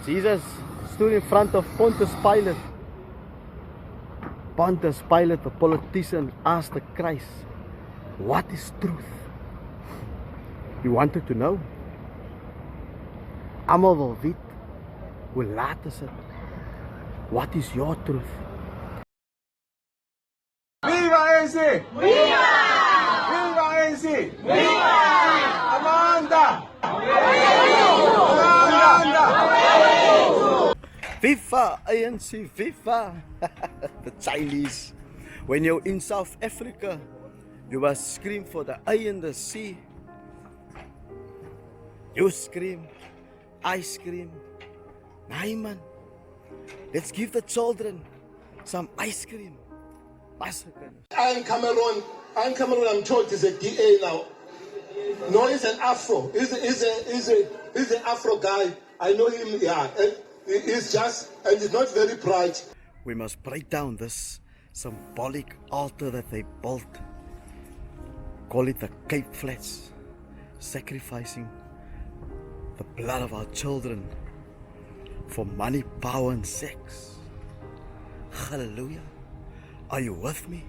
Jesus stood in front of Pontius Pilate. Pontius Pilate, the politician, asked the Christ, what is truth? He wanted to know. Almal wil weet, hoe laat is het? What is your truth? Viva ANC! Viva! Viva ANC! Viva! Amanda! Amanda! Viva ANC, viva! The Chinese. When you're in South Africa, you must scream for the A and the C. You scream, I scream. Nah, man. Let's give the children some ice cream. Massekinnes. I'm Cameroon. I'm told he's a DA now. No, he's an Afro. He's an Afro guy. I know him. Yeah, and he's just, and he's not very bright. We must break down this symbolic altar that they built. Call it the Cape Flats, sacrificing the blood of our children for money, power, and sex. Hallelujah. Are you with me?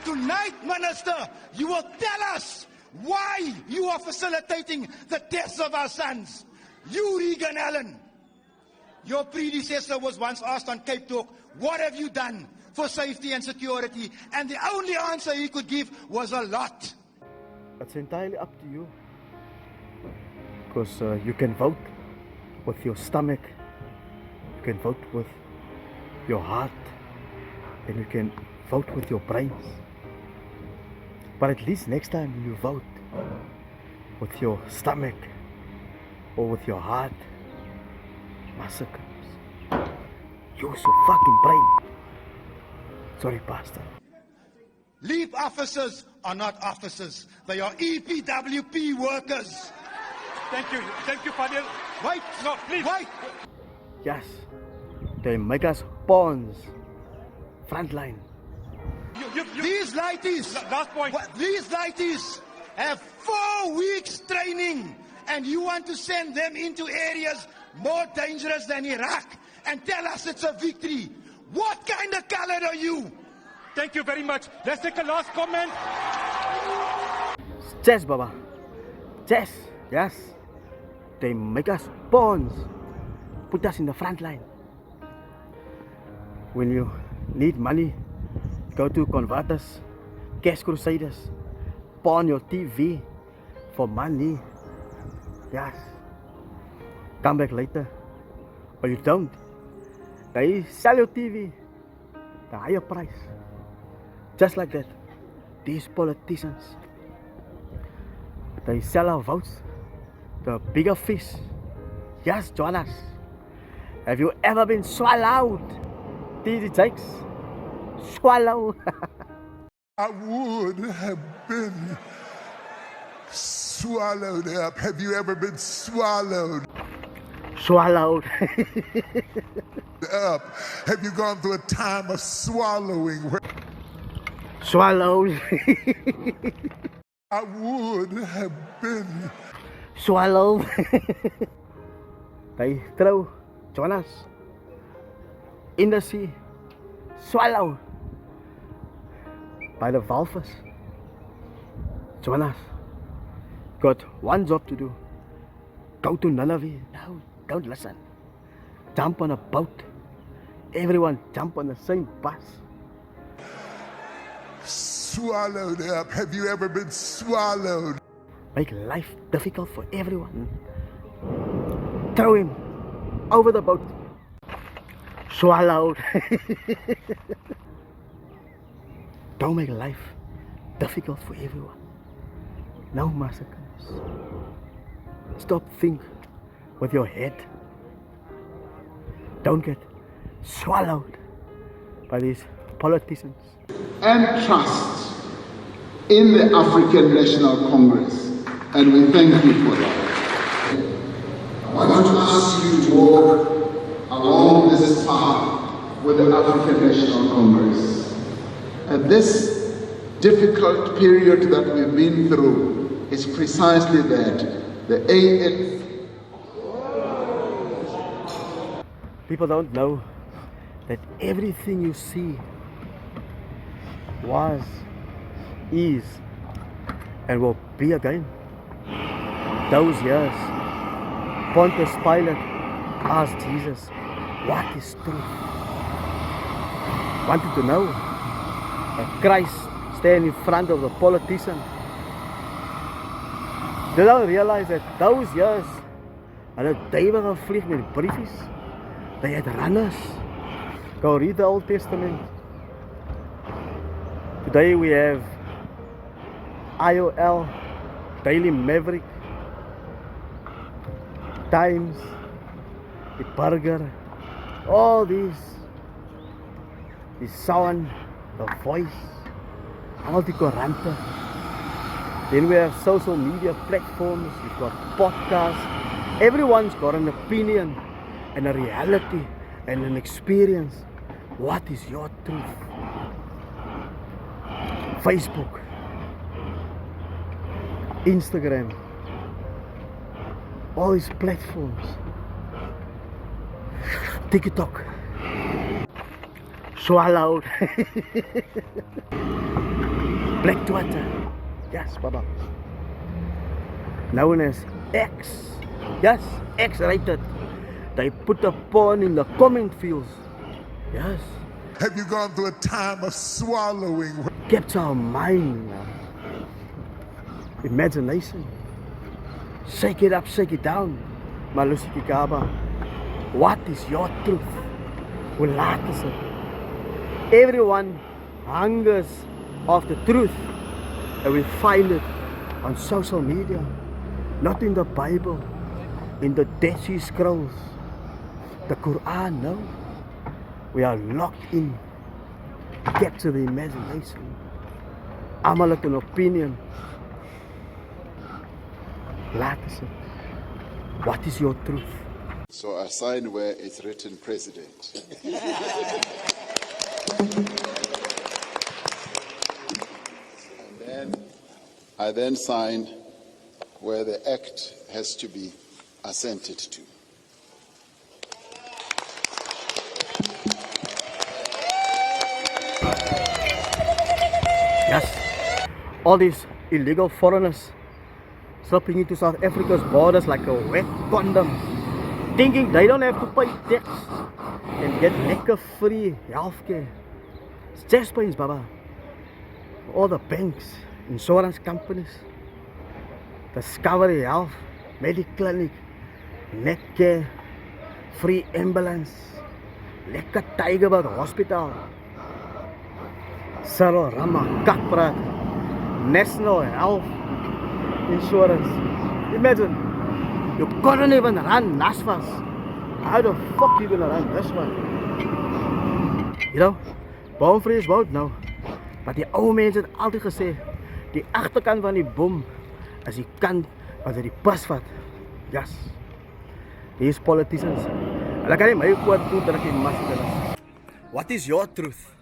Tonight, Minister, you will tell us why you are facilitating the deaths of our sons. You, Regan Allen, your predecessor was once asked on Cape Talk, what have you done for safety and security? And the only answer he could give was a lot. It's entirely up to you. Because you can vote with your stomach, you can vote with your heart, and you can vote with your brains. But at least next time you vote with your stomach or with your heart, Massekinnes, use your fucking brain. Sorry, Pastor. Leap officers are not officers. They are EPWP workers. Thank you, Padre. Wait, no, please. Wait. Yes, they make us pawns. Frontline. These lighties, Last point. These lighties have 4 weeks training, and you want to send them into areas more dangerous than Iraq and tell us it's a victory. What kind of Kallard are you? Thank you very much. Let's take a last comment. Chess, Baba. Chess. Yes. They make us pawns. Put us in the front line. When you need money, go to converters, cash crusaders, pawn your TV for money. Yes. Come back later. Or you don't. They sell your TV the higher price. Just like that. These politicians, they sell our votes, the bigger fish. Yes, join us. Have you ever been swallowed? TD takes. Swallow. I would have been swallowed up. Have you ever been swallowed Swallowed. up? Have you gone through a time of swallowing? Swallowed. I would have been Swallowed. They throw join us in the sea. Swallowed by the walrus. Join us. Got one job to do. Go to Nineveh. No, don't listen. Jump on a boat. Everyone jump on the same bus. swallowed up. Have you ever been swallowed? Make life difficult for everyone. Throw him over the boat. Swallowed. Don't make life difficult for everyone. No massacres. Stop think with your head. Don't get swallowed by these politicians. And trust in the African National Congress, and we thank you for that. I want to ask you to walk along this path with the African National Congress. And this difficult period that we've been through is precisely that. The ANC People don't know that everything you see was, is, and will be again. Those years, Pontius Pilate asked Jesus, what is truth? Wanted to know. That Christ standing in front of the politician. They don't realize that those years, hulle duiwe gevlieg met briefies. They had runners. Go read the Old Testament. Today we have IOL, Daily Maverick, Times, the Burger, all these, the Sound, the Voice, all the Korante. Then we have social media platforms, we've got podcasts. Everyone's got an opinion and a reality and an experience. What is your truth? Facebook, Instagram, all these platforms, TikTok, swallowed, Black Twitter, yes, Baba, known as X, yes, X-rated. They put a porn in the comment fields, yes. Have you gone through a time of swallowing? Capture our mind, imagination. Shake it up, shake it down. Malusi Kikaba. What is your truth? Hoe laat is it? Everyone hungers of the truth, and we find it on social media, not in the Bible, in the Dead Sea Scrolls, the Quran. No, we are locked in. Capture the imagination. Almal het 'n opinion. Laat is it. What is your truth? So I sign where it's written President. And I then sign where the act has to be assented to. Yes, all these illegal foreigners slipping into South Africa's borders like a wet condom, thinking they don't have to pay tax and get lekker free healthcare. It's just pains, Baba. All the banks, insurance companies, Discovery Health, Mediclinic, Netcare, free ambulance, lekker Tygerberg Hospital, Cyril Ramaphosa, National Health Insurance. Imagine, you couldn't even run NASFAS. How the fuck you gonna run this one? You know, boomvrede is bout nou. Maar die oude mensen het altijd gesê, die achterkant van die boom is die kant wat die bus vat. Yes. These politicians. Hulle kan nie my quote toe druk in Massekinnes. What is your truth?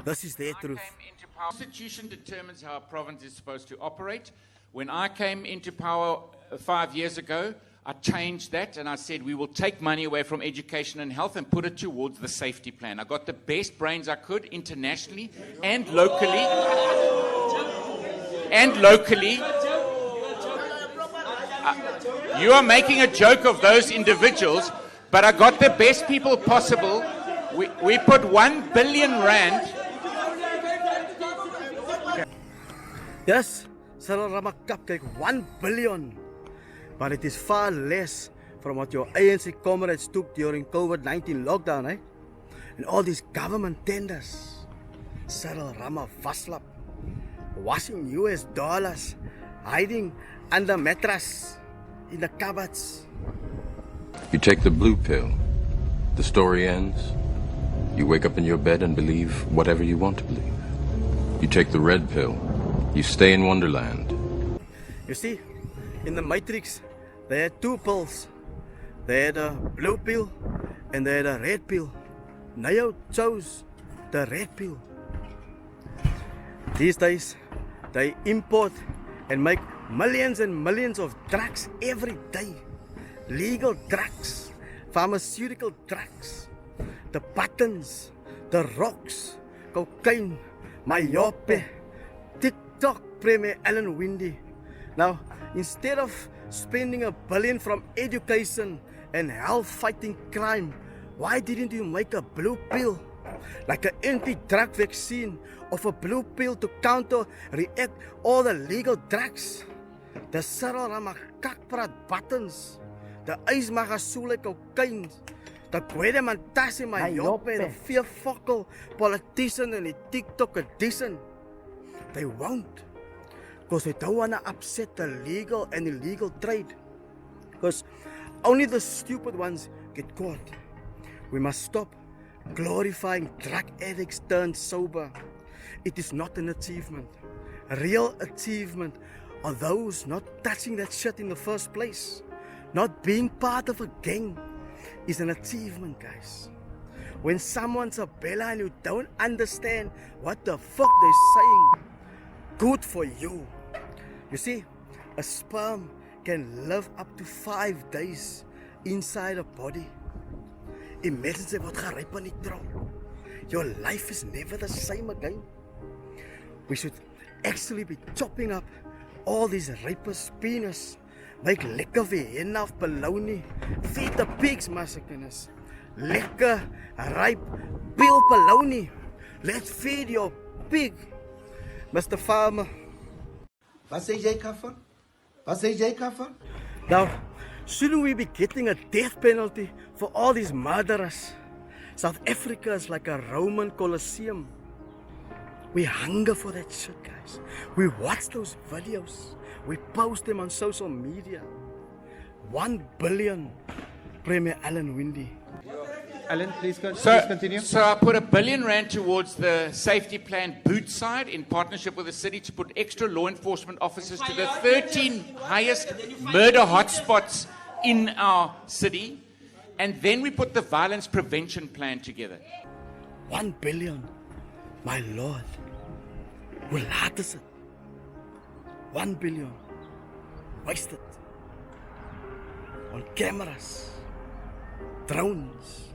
This is their truth. The Constitution determines how a province is supposed to operate. When I came into power 5 years ago, I changed that and I said we will take money away from education and health and put it towards the safety plan. I got the best brains I could internationally and locally. You are making a joke of those individuals, but I got the best people possible. We put 1 billion rand. Yes, Cyril Ramaphosa, 1 billion. But it is far less from what your ANC comrades took during COVID-19 lockdown, eh? And all these government tenders. Cyril Ramaphosa, washing US dollars, hiding under mattress, in the cupboards. You take the blue pill, the story ends. You wake up in your bed and believe whatever you want to believe. You take the red pill, you stay in Wonderland. You see, in the Matrix, they had 2 pills. They had a blue pill and they had a red pill. Neo chose the red pill. These days, they import and make millions and millions of drugs every day. Legal drugs pharmaceutical drugs, the buttons, the rocks, cocaine, myope, TikTok, Premier Alan Winde. Now, instead of spending $1 billion from education and health fighting crime, why didn't you make a blue pill? Like an anti-drug vaccine of a blue pill to counter-react all the legal drugs. The Cyril Ramaphosa buttons, the Ice Magasule cocaine, the Gwede Mantasi Myope, the fearful politician and the TikTok edition. They won't, because they don't want to upset the legal and illegal trade. Because only the stupid ones get caught. We must stop glorifying drug addicts turned sober. It is not an achievement. A real achievement are those not touching that shit in the first place. Not being part of a gang is an achievement, guys. When someone's a bella and you don't understand what the fuck they're saying, good for you. You see, a sperm can live up to 5 days inside a body. Imagine say wat geryp in die trouw. Your life is never the same again. We should actually be chopping up all these rapist penis. Make lekker Vienna of bologna. Feed the pigs, Massekinnes. Lekker, ripe, peel bologna. Let's feed your pig, Mr. Farmer. Wat sê jy, Kaffer? Wat sê jy, Kaffer? Now, shouldn't we be getting a death penalty for all these murderers? South Africa is like a Roman Colosseum. We hunger for that shit, guys. We watch those videos. We post them on social media. 1 billion, Premier Alan Winde. Alan, please continue. So I put R1 billion towards the safety plan boot side in partnership with the city to put extra law enforcement officers to the 13 highest murder hotspots in our city. And then we put the violence prevention plan together. 1 billion, my lord. Hoe laat is het? 1 billion. Wasted. On cameras, drones,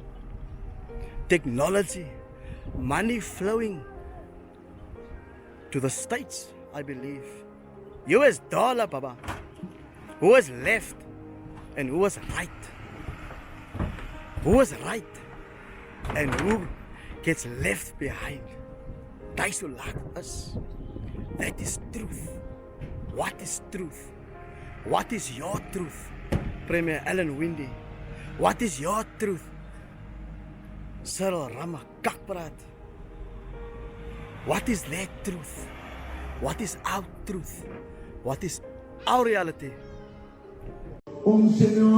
technology, money flowing to the States, I believe. US dollar, Baba. Who was left and who was right? Who was right and who gets left behind? Guys who like us. That is truth. What is truth? What is your truth, Premier Alan Winde? What is your truth, Cyril Ramaphosa? What is their truth? What is our truth? What is our reality? Ons sien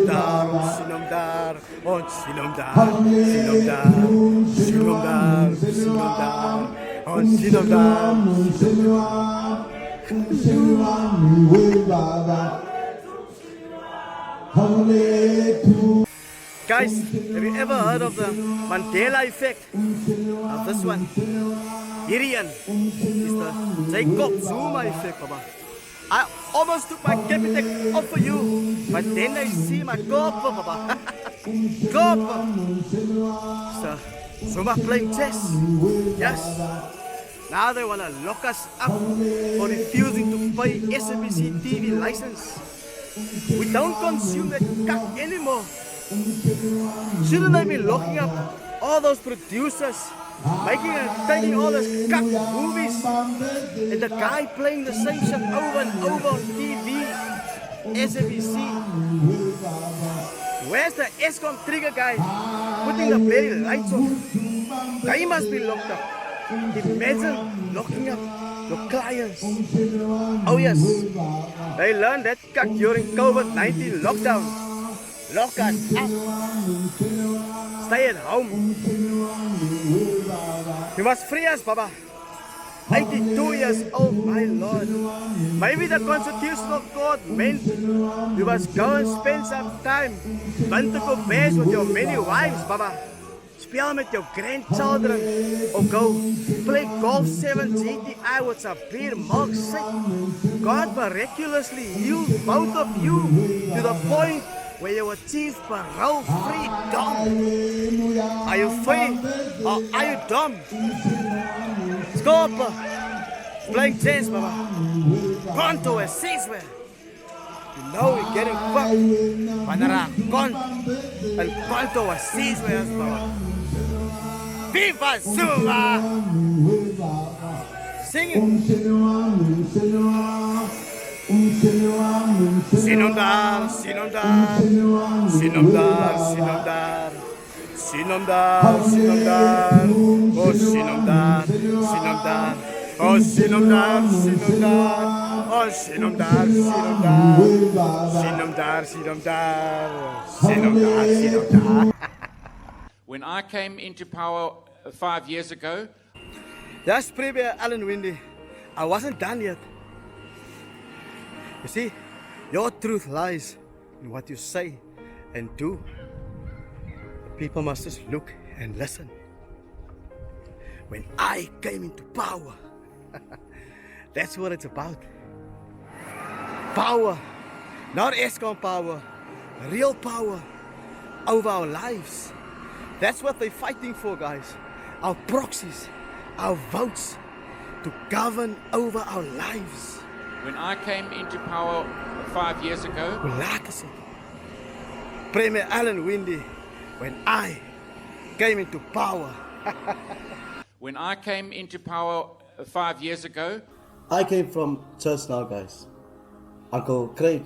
daar, ons Guys, have you ever heard of the Mandela effect? Now this one, Gideon, is the Jacob Zuma effect, Baba. I almost took my Capitec off for you, but then I see my copper, Baba. Copper! So, Zuma playing chess. Yes. Now they want to lock us up for refusing to pay SABC TV license. We don't consume that cuck anymore. Shouldn't they be locking up all those producers making and taking all those cuck movies and the guy playing the same shit over and over on TV, SABC? Where's the ESCOM trigger guy putting the bloody lights off? They must be locked up. Imagine locking up your clients. Oh yes, they learned that cuck during COVID-19 lockdown. Lock us up. Stay at home. You must free us, Baba. 82 years old, my lord. Maybe the Constitutional Court meant you must go and spend some time. Run to go base with your many wives, Baba. speel met jou grandchildren or go play golf 7 GTI with some beer milkshake. God miraculously healed both of you to the point where you achieve parole freedom. Are you free or are you dumb? Scorper, playing chess, mama. Conto is Caesar. You know we're getting fucked. Panara, con, and Conto is Caesar, mama. Viva Zuma! Sing it. Sinondar, Sinondar, Sinondar, Sinondar, Sinondar, Sinondar, oh Sinondar, Sinondar, oh Sinondar, Sinondar, oh Sinondar, Sinondar, Sinondar, Sinondar, Sinondar, Sinondar. When I came into power 5 years ago, That's Premier Alan Winde. I wasn't done yet. You see, your truth lies in what you say and do. People must just look and listen. When I came into power, that's what it's about. Power, not ESCOM power, real power over our lives. That's what they're fighting for, guys. Our proxies, our votes to govern over our lives. when I came into power 5 years ago, Premier Alan Winde, when I came into power. when I came into power 5 years ago, I came from church now, guys. Uncle Craig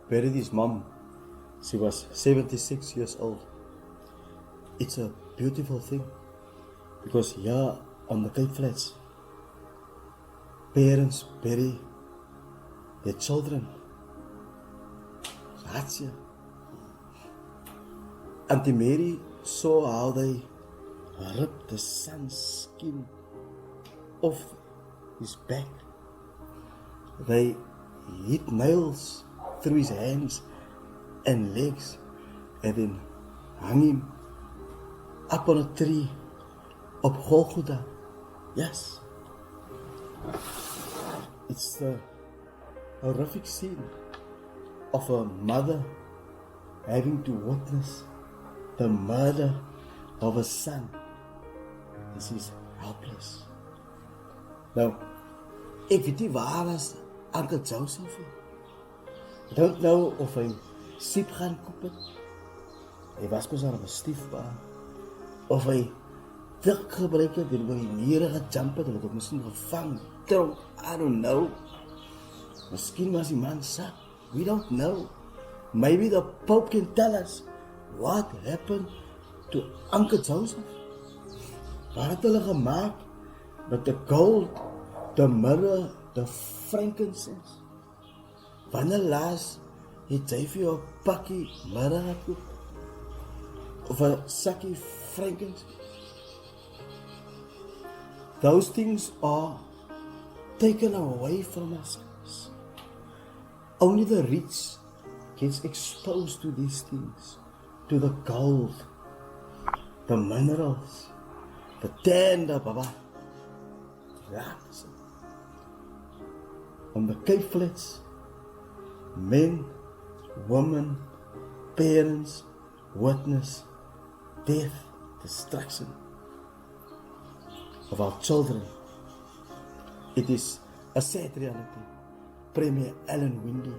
buried his mom. She was 76 years old. It's a beautiful thing because here on the Cape Flats, parents bury their children. That's it. Auntie Mary saw how they ripped the son's skin off his back. They hit nails through his hands and legs and then hung him up on a tree of Golgotha. Yes. It's the horrific scene of a mother having to witness the murder of a son. This is helpless. Now, ek weet nie waar was Uncle Joseph. I don't know of hy siep gaan koop het. Hy was mos aan 'n stiefbaan. Of hy dik gebruik het en oor die mure gejump het, hulle het hom miskien gevang. I don't know. Miskien was die man sick. We don't know. Maybe the Pope can tell us what happened to Uncle Joseph. Wat het hulle gemaak met the gold, the myrrh, the frankincense? Wanneer laas het jy vir jou 'n pakkie myrrh gekoop? Of 'n sakkie frankincense? Those things are taken away from us. Only the rich gets exposed to these things, to the gold, the minerals, the tender, baba. That's on the Cape Flats, men, women, parents witness death, destruction of our children. It is a sad reality. Premier Alan Winde,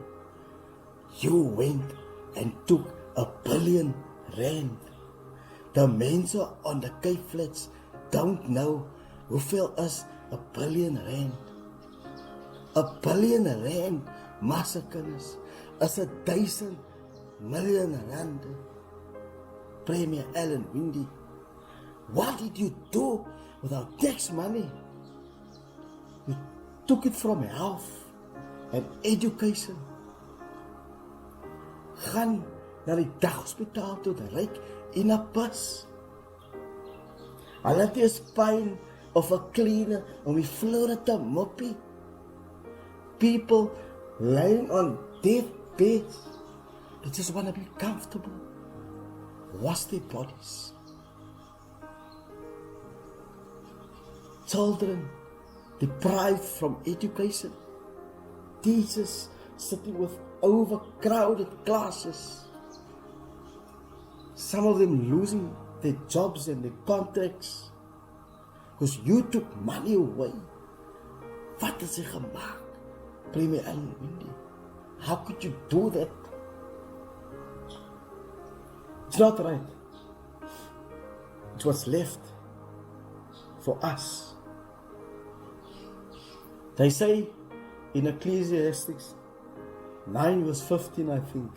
you went and took R1 billion. The mense on the Cape Flats don't know hoeveel is R1 billion. R1 billion, Massekinnes, is 1,000 million rand. Premier Alan Winde, what did you do with our tax money? You took it from health and education. Gaan na die daghospitaal toe, die ryk in 'n bus. Hulle het nie spyn of 'n cleaner om die vloere te moppie. People lying on deathbeds, they just want to be comfortable, wash their bodies. children deprived from education, teachers sitting with overcrowded classes, some of them losing their jobs and their contracts because you took money away. Wat het sy gemaak? Premier Allen Winde. How could you do that? It's not right. It's what's left for us. They say in Ecclesiastes 9 verse 15, I think,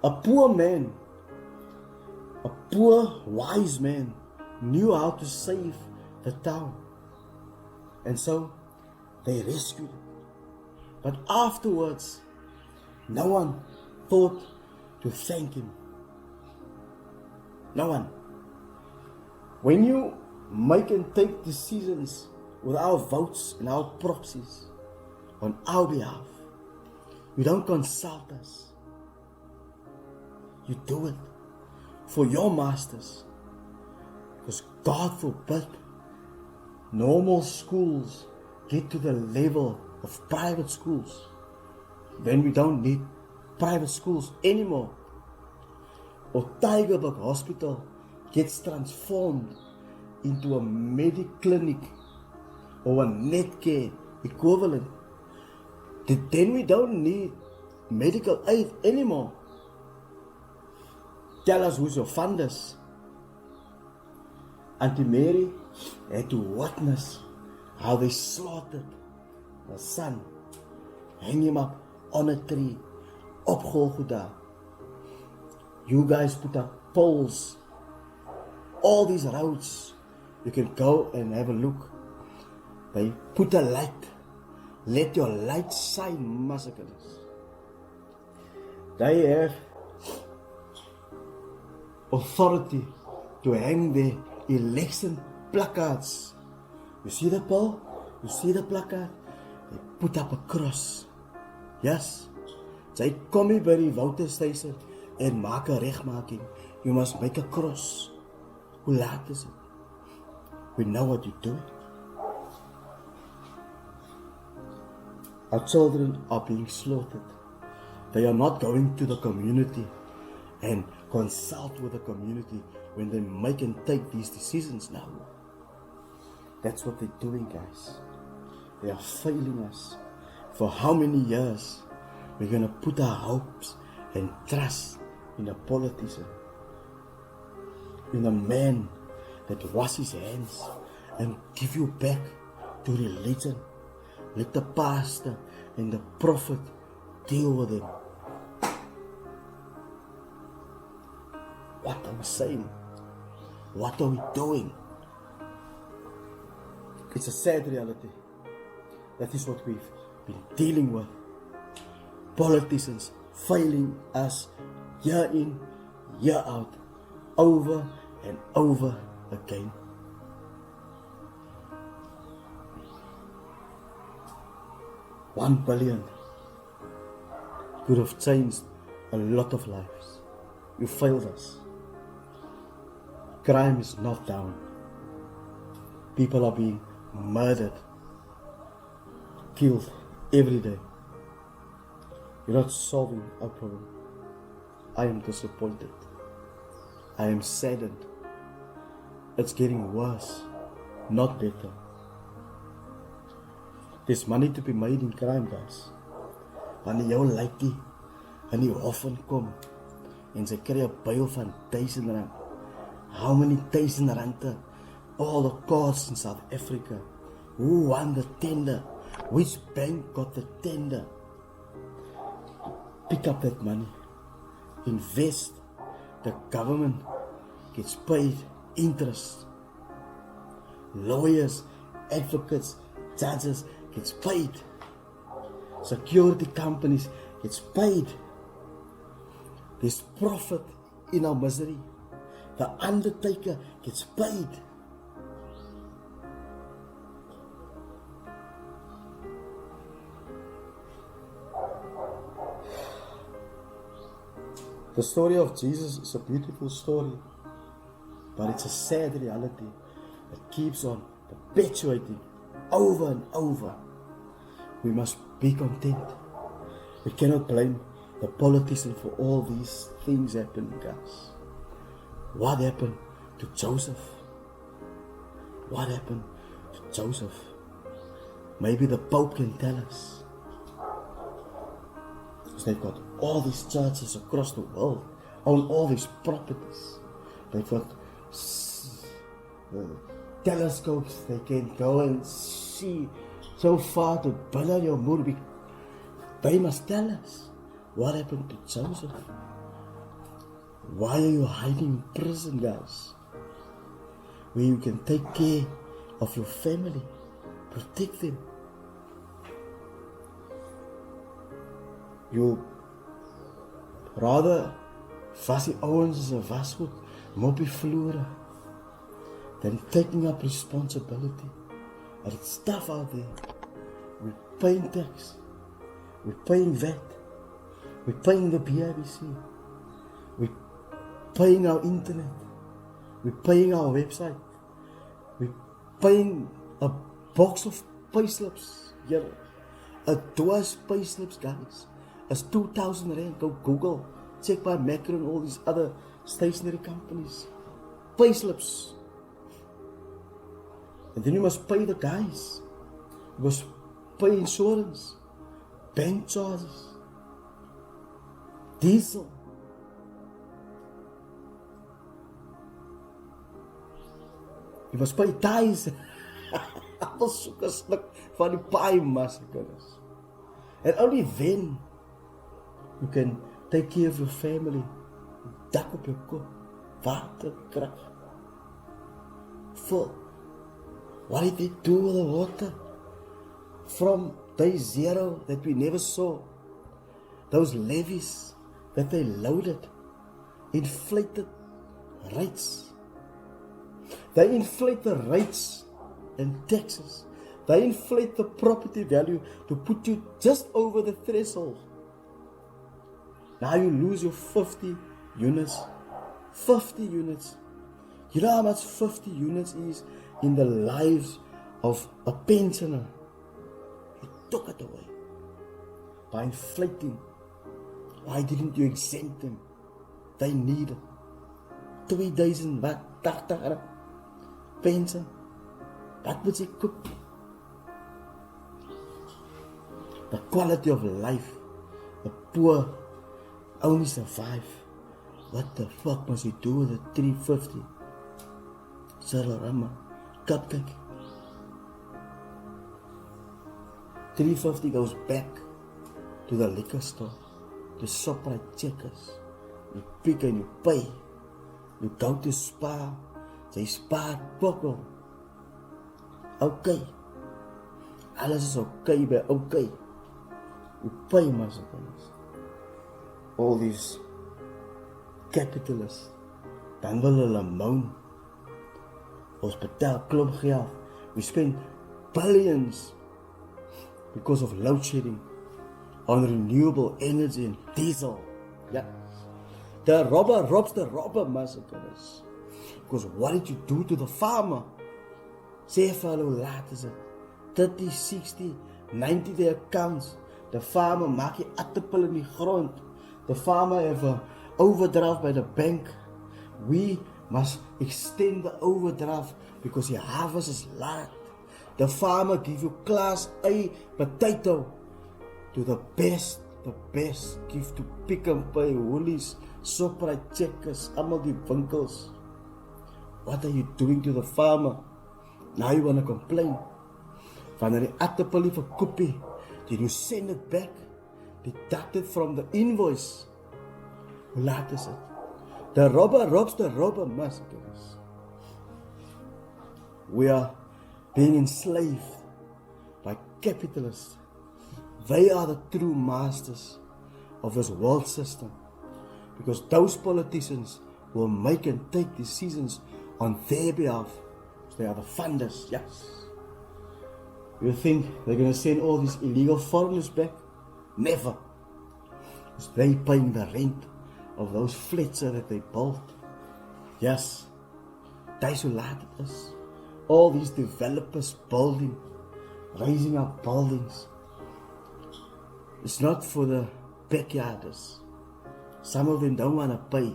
a poor wise man knew how to save the town. And so they rescued it. But afterwards, no one thought to thank him. No one. When you make and take decisions with our votes and our proxies on our behalf, you don't consult us. You do it for your masters. Because God forbid normal schools get to the level of private schools. Then we don't need private schools anymore. Or Tygerberg Hospital gets transformed into a mediclinic or a netcare equivalent. Then we don't need medical aid anymore. Tell us who's your funders. Auntie Mary had to witness how they slaughtered her son, hang him up on a tree, op Golgotha. You guys put up poles, all these roads, you can go and have a look. They put a light, let your light shine, Massekinnes. They have authority to hang their election placards. You see the pole? You see the placard? They put up a cross. Yes. Sy kom nie by die Wouterstation en maak 'n regmaking. You must make a cross. Hoe laat is it? We know what you do. Our children are being slaughtered. They are not going to the community and consult with the community when they make and take these decisions now. That's what they're doing, guys. They are failing us. For how many years we're going to put our hopes and trust in a politician, in a man that washes his hands and give you back to religion. Let the pastor and the prophet deal with them. What are we saying? What are we doing? It's a sad reality. That is what we've been dealing with. Politicians failing us year in, year out, over and over again. $1 billion could have changed a lot of lives. You failed us. Crime is not down. People are being murdered, killed every day. You're not solving our problem. I am disappointed. I am saddened. It's getting worse, not better. There's money to be made in crime, guys. Wanneer jou laitie in die hof inkom en sy kry 'n byl van R1000, how many R1000? All the courts in South Africa. Who won the tender? Which bank got the tender? Pick up that money. Invest. The government gets paid interest. Lawyers, advocates, judges gets paid. Security companies gets paid. There's profit in our misery. The undertaker gets paid. The story of Jesus is a beautiful story, but it's a sad reality that keeps on perpetuating over and over. We must be content. We cannot blame the politicians for all these things happening, guys. What happened to Joseph? What happened to Joseph? Maybe the Pope can tell us. Because they've got all these churches across the world, own all these properties. They've got telescopes, they can go and see so far to build your movie. They must tell us what happened to Joseph. Why are you hiding in prison, guys? Where you can take care of your family, protect them. You rather vas die ouens as 'n wasgoed moppie vloere than taking up responsibility. And it's tough out there. We're paying tax, we're paying VAT, we're paying the BIBC, we're paying our internet, we're paying our website, we're paying a box of payslips. Yeah, a doos payslips, guys. It's 2,000 rand. Go Google, check by Macro and all these other stationery companies. Payslips. And then you must pay the guys. You must pay insurance, bank charges, diesel. You must pay tithes. Appel soek 'n sluk van die paai, Massekinnes. And only then you can take care of your family. Dak op jou kop, water, krag. Full. What did they do with the water? From day zero that we never saw. Those levies that they loaded, inflated rates. They inflate the rates and taxes. They inflate the property value to put you just over the threshold. Now you lose your 50 units. 50 units. You know how much 50 units is in the lives of a pensioner? You took it away by inflating. Why didn't you exempt them? They need it. 2080 pension. What would you cook? The quality of life. The poor only survive. What the fuck must you do with the 350? Cyril Rama, cupcake. 350 goes back to the liquor store, to ShopRite checkers. You pick and you pay. You go to Spa, jy spaar pokkel. Okay. Alles is okay by okay. You pay, Massekinnes. All these capitalists, dan wil hulle moan. Ons betaal klomp geld. We spend billions because of load shedding on renewable energy and diesel. Yeah. The robber robs the robber, Massekinnes. Because what did you do to the farmer? Sê vir hulle hoe laat is it? 30, 60, 90 day accounts. The farmer maak die aardappel in die grond. The farmer have an overdraft by the bank. We must extend the overdraft because the harvest is late. The farmer give you class A potato to the best give to Pick n Pay, Woolies, ShopRite checkers, almal die winkels. What are you doing to the farmer? Now you want to complain. Wanneer die aardappel nie verkoop nie, then you send it back, deducted from the invoice. Hoe laat is it? The robber robs the robber, Massekinnes. We are being enslaved by capitalists. They are the true masters of this world system. Because those politicians will make and take decisions on their behalf. They are the funders, yes. You think they're going to send all these illegal foreigners back? Never. Because they're paying the rent of those flats that they built. Yes. Dis hoe laat het is. all these developers building, raising up buildings. It's not for the backyarders. Some of them don't want to pay.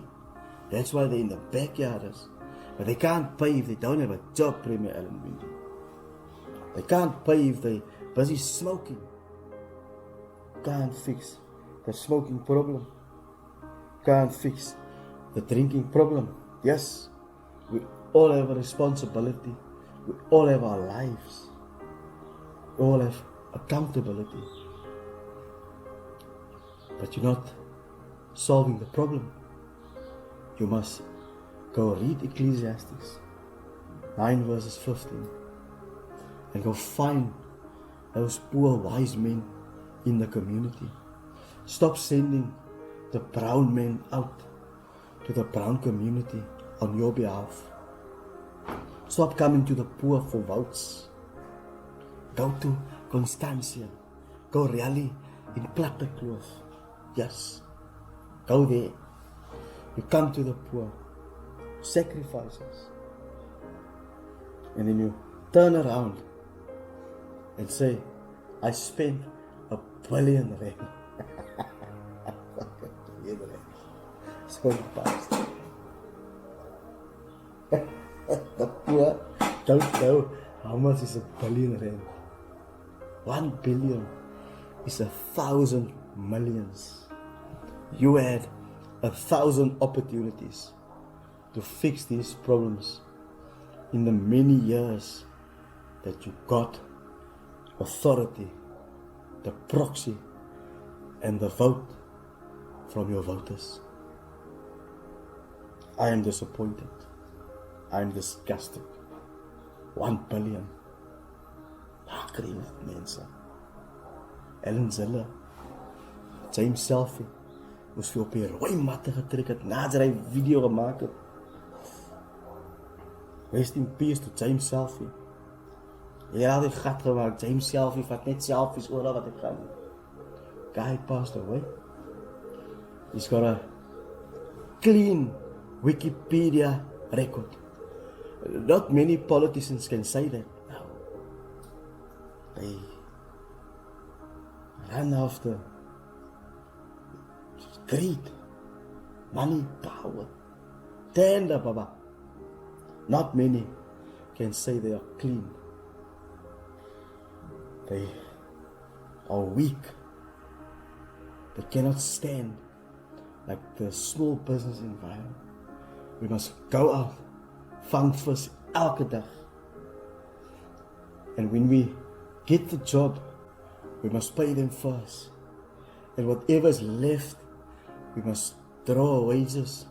That's why they're in the backyarders. But they can't pay if they don't have a job, Premier Alan Winde. They can't pay if they're busy smoking. Can't fix the smoking problem. Can't fix the drinking problem. Yes, we all have a responsibility. We all have our lives. We all have accountability. But you're not solving the problem. You must go read Ecclesiastes 9 verses 15 and go find those poor wise men in the community. Stop sending the brown men out to the brown community on your behalf. Stop coming to the poor for votes. Go to Constantia. Go rally in Plattekloof. Yes, go there. You come to the poor, sacrifices, and then you turn around and say, I spent $1 billion rand. So fast. The poor don't know how much is $1 billion rand. 1 billion is 1,000 millions. You had 1,000 opportunities to fix these problems in the many years that you got authority, the proxy, and the vote from your voters. I am disappointed. I am disgusted. 1 billion. Waar kry jy dit, mense? Ellen Zille, James Selfie, moes vir op die rooi matte getrek het, nadat hy video gemaakt het. Rest in peace to James Selfie. Hy het al die gat gemaakt, James Selfie vat net selfies oor wat ek gaan. Guy passed away. He's got a clean Wikipedia record. Not many politicians can say that. No. They run after greed, money, power. Tender, Baba. Not many can say they are clean. They are weak. They cannot stand like the small business environment. We must go out, vang vis elke dag. And when we get the job, we must pay them first. And whatever is left, we must draw our wages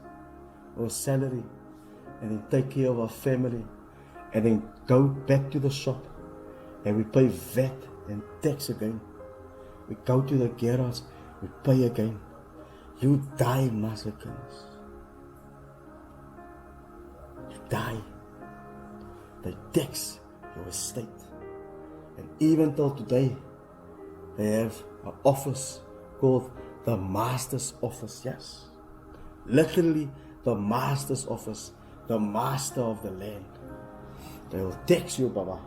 or salary and then take care of our family and then go back to the shop and we pay VAT and tax again. We go to the garage, we pay again. You die, Massekinnes. You die. They tax your estate. And even till today, they have an office called the Master's Office, yes. Literally, the Master's Office, the master of the land. They will tax you, Baba.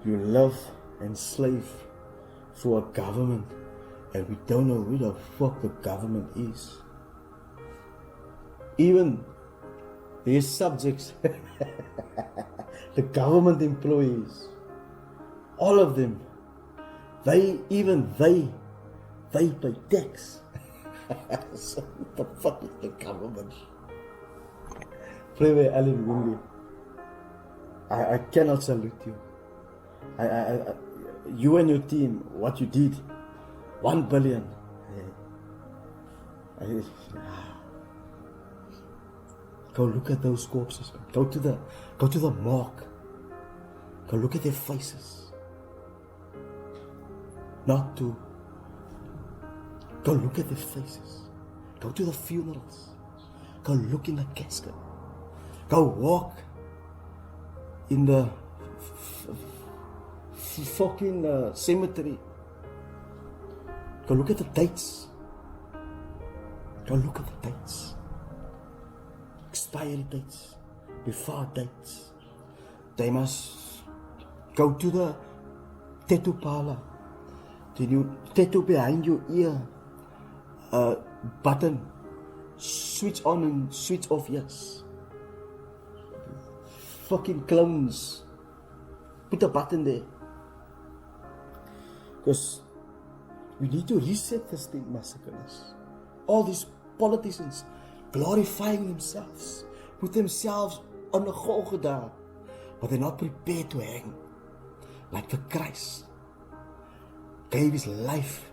You live and slave for a government, and we don't know who the fuck the government is. Even their subjects, the government employees, all of them, they pay tax. So what the fuck is the government? Premier Alan Winde, I cannot salute you. You and your team, what you did, 1 billion. Go look at those corpses. Go to the morgue. Go look at their faces. Not to. Go look at their faces. Go to the funerals. Go look in the casket. Go walk in the fucking cemetery. Go look at the dates. Go look at the dates. Expiry dates. Before dates. they must go to the tattoo parlor. The new tattoo behind your ear, button, switch on and switch off, yes. Fucking clowns. Put a button there. Because we need to reset this thing, Massekinnes. All these politicians glorifying themselves, put themselves on the Golgotha, but they're not prepared to hang. Like the Christ gave his life.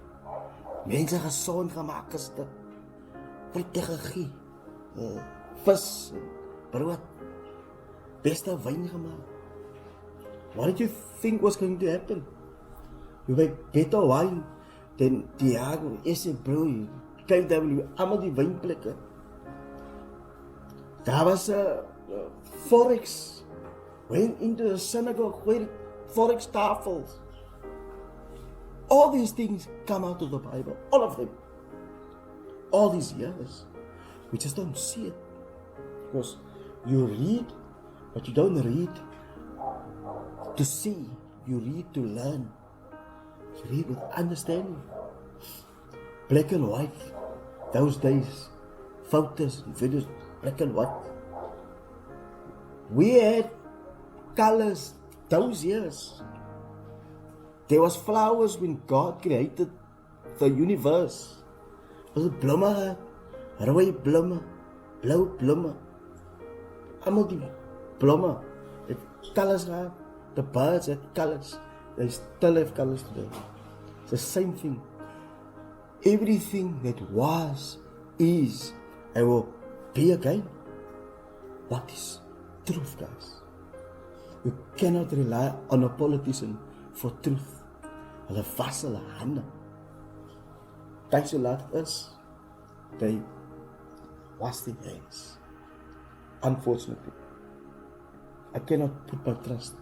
Mense gesond gemaak is dit. Vrede gegee. Vis, brood. Beste wyn gemaak. What did you think was going to happen? You make better wine than Diago, Esse Brew, KW, allemaal die wijnplekken. Daar was Forex. Went into the synagogue, where Forex tafels. All these things come out of the Bible, all of them. All these years, we just don't see it. Because you read, but you don't read to see, you read to learn. You read with understanding. Black and white, those days, photos and videos, black and white. We had colors those years. There was flowers when God created the universe. Was het blomme, rooi blomme, blauw blomme. Allemaal die blomme. Het colors gehad. The birds had colors. They still have colors today. It's the same thing. Everything that was, is, and will be again. What is truth, guys? You cannot rely on a politician for truth. Hulle was hulle hande. Kyk so laat het is. They wash their hands. Unfortunately. I cannot put my trust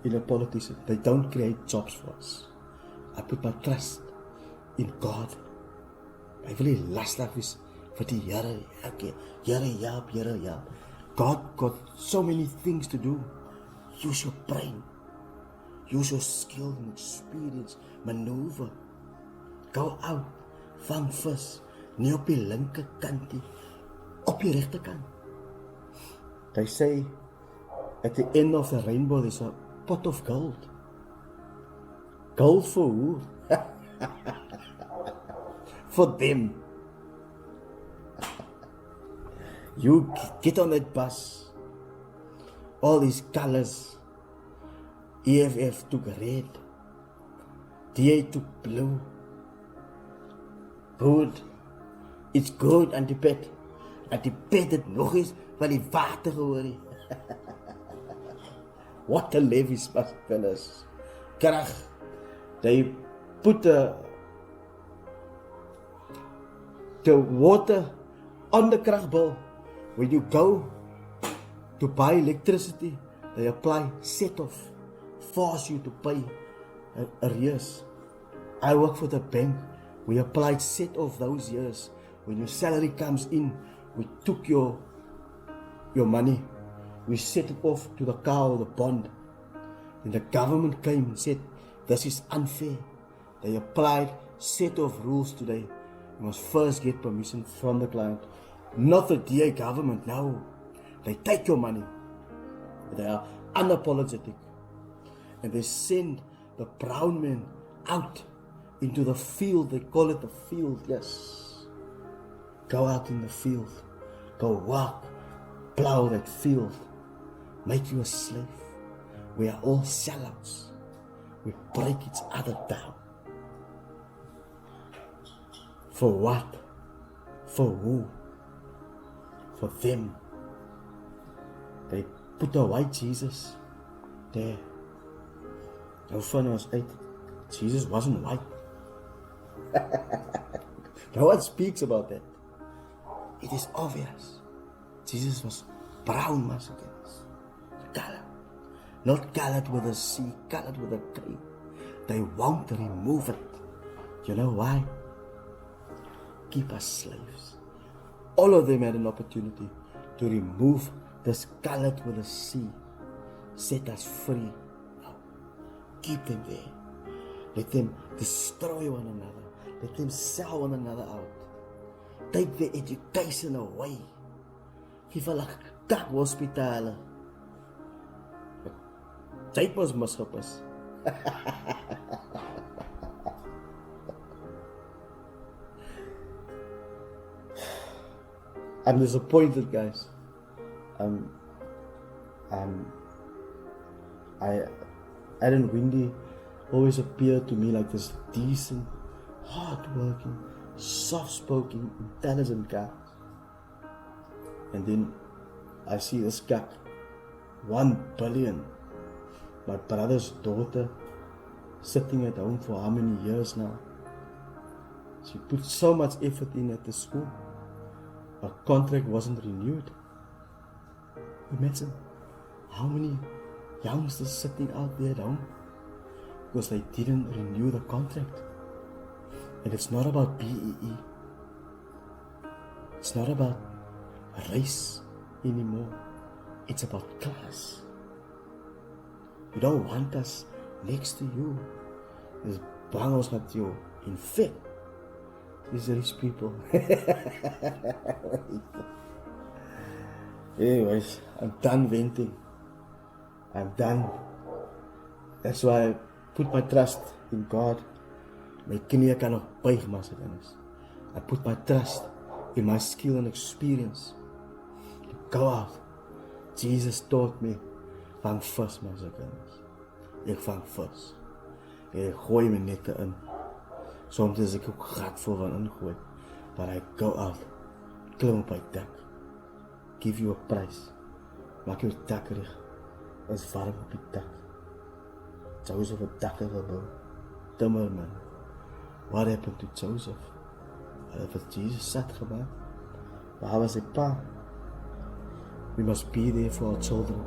in a politician. They don't create jobs for us. I put my trust in God. Hy wil nie lastig wees vir die Here elke keer. Here help. God got so many things to do. Use your brain. Use your skill and experience. Maneuver. Go out. Vang vis. Nie op die linker kant nie. Op die regte kant. They say at the end of the rainbow there's a pot of gold. Gold for who? For them. You get on that bus. All these colors. EFF took red. DA took blue. Good. It's good, Antipet. Antipet het nog eens van die water gehoor. What a levies, Massekinnes. Krag. They put the water on the krag bill. When you go to buy electricity, they apply set-off, force you to pay arrears. I work for the bank. We applied set-off those years. When your salary comes in, we took your money. We set it off to the car or the bond. Then the government came and said, this is unfair. They applied set-off rules today. You must first get permission from the client. Not the DA government, no. They take your money. They are unapologetic. And they send the brown men out into the field. They call it the field, yes. Go out in the field. Go walk. Plow that field. Make you a slave. We are all sellouts. We break each other down. For what? For who? For them. They put a white Jesus there. No fun was 8. Jesus wasn't white. No one speaks about that. It is obvious. Jesus was brown, Massekinnes. Colored. Not colored with a C, colored with a K. They won't remove it. You know why? Keep us slaves. All of them had an opportunity to remove this colored with a C. set us free. No. Keep them there. Let them destroy one another. Let them sell one another out. Take their education away. Geef hulle dak hospitale. Tyd mos misgep is. I'm disappointed, guys. Addinall Winde always appeared to me like this decent, hard-working, soft-spoken, intelligent guy. And then I see this guy, 1 billion, my brother's daughter, sitting at home for how many years now? She put so much effort in at the school. Her contract wasn't renewed. Imagine how many youngsters sitting out there at home because they didn't renew the contract. And it's not about BEE. It's not about race anymore. It's about class. You don't want us next to you. Dis bang ons gaan jou infect. These rich people. Anyways, I'm done venting. I'm done. That's why I put my trust in God. My knie kan nog buig, Massekinnes. I put my trust in my skill and experience. Go out. Jesus taught me, vang vis, Massekinnes. Ek vang vis. Ek gooi my nette in. Soms is ek ook gat voor van ingooi. But I go out. Klim op my dak. Give you a price. Maak jou dak reg. Is warm op die dak. Joseph het dakke gebou. Timmerman. What happened to Joseph? Hulle het Jesus sat gemaak. Waar was sy pa? We must be there for our children.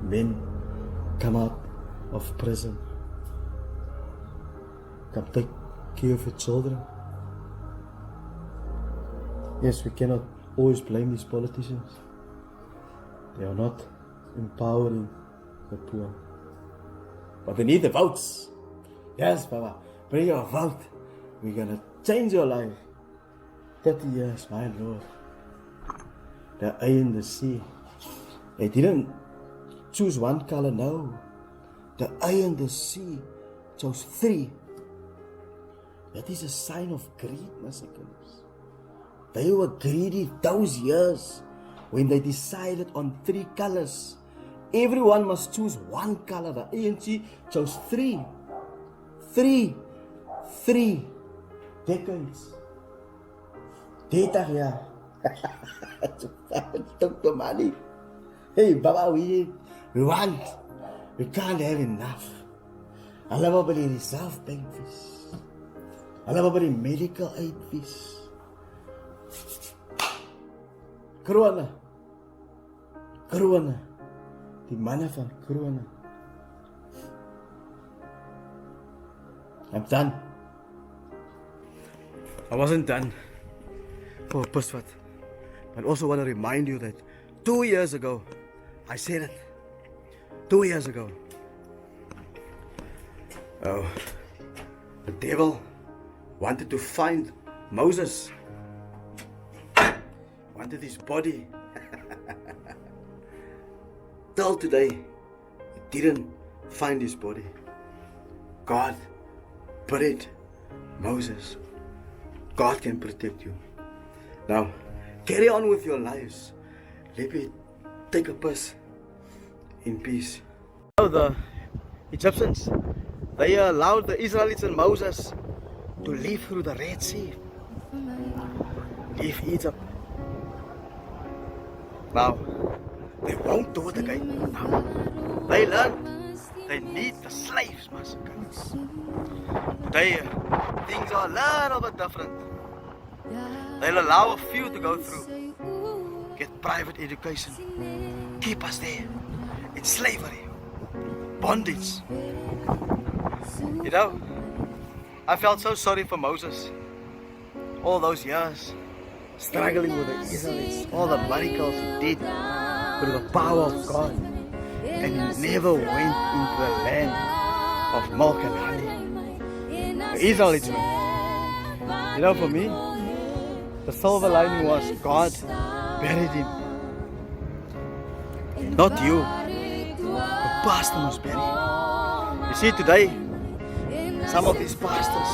Men come out of prison. Come take care of your children. Yes, we cannot always blame these politicians. They are not empowering the poor. But they need the votes. Yes, Papa, bring your vote. We're gonna change your life. 30 years, my Lord. The eye in the sea. They didn't choose one color, no. The eye in the sea chose 3. That is a sign of greed, Massekinnes. They were greedy those years when they decided on 3 colors. Everyone must choose one color. The ANC chose 3. 3 decades. 30 jaar. Took the money. Hey, Baba, we want. We can't have enough. I love about the reserve bank fees. I love about the medical aid fees. Corona. Die manne van Corona. I'm done. I wasn't done for a pusvat. But I also want to remind you that 2 years ago, I said it. 2 years ago. Oh, the devil wanted to find Moses. Wanted his body. Till today, he didn't find his body. God buried Moses. God can protect you. Now, carry on with your lives. Let me take a piss in peace. Now the Egyptians, they allowed the Israelites and Moses to leave through the Red Sea. Leave Egypt. Now, they won't do it again. No. They learned they need the slaves, Massekinnes. Today, things are a little bit different. They'll allow a few to go through, get private education, keep us there in slavery, bondage. You know, I felt so sorry for Moses. All those years, struggling with the Israelites, all the miracles he did through the power of God. and he never went into the land of milk and honey. The Israelites went. You know, for me, the silver lining was God buried him. Not you. The pastor must bury him. You see, today, some of these pastors,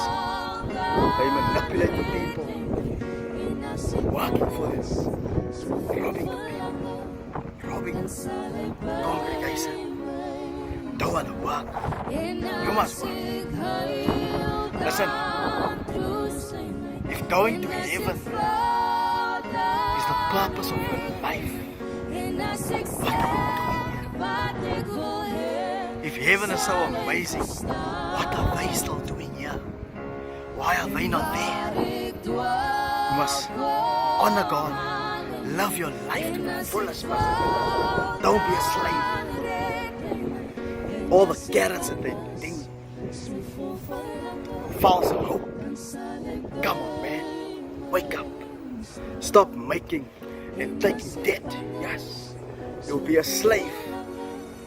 they manipulate the people, working for them, robbing the people, robbing the congregation. Don't want to work. You must work. Listen, if going to heaven is the purpose of your life, what are you doing here? If heaven is so amazing, what are they still doing here? Why are they not there? You must honor God, love your life to the fullest. Don't be a slave. All the carrots that they think, false hope. Come on, man, wake up. Stop making and taking debt. Yes, you'll be a slave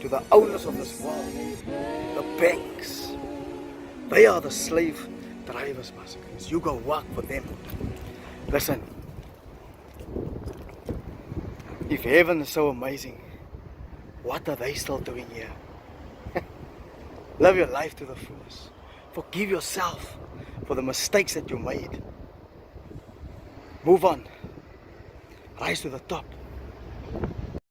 to the owners of this world, the banks. They are the slave drivers, Massekinnes. You go work for them. Listen, if heaven is so amazing, what are they still doing here? Live your life to the fullest. Forgive yourself for the mistakes that you made. Move on. Rise to the top.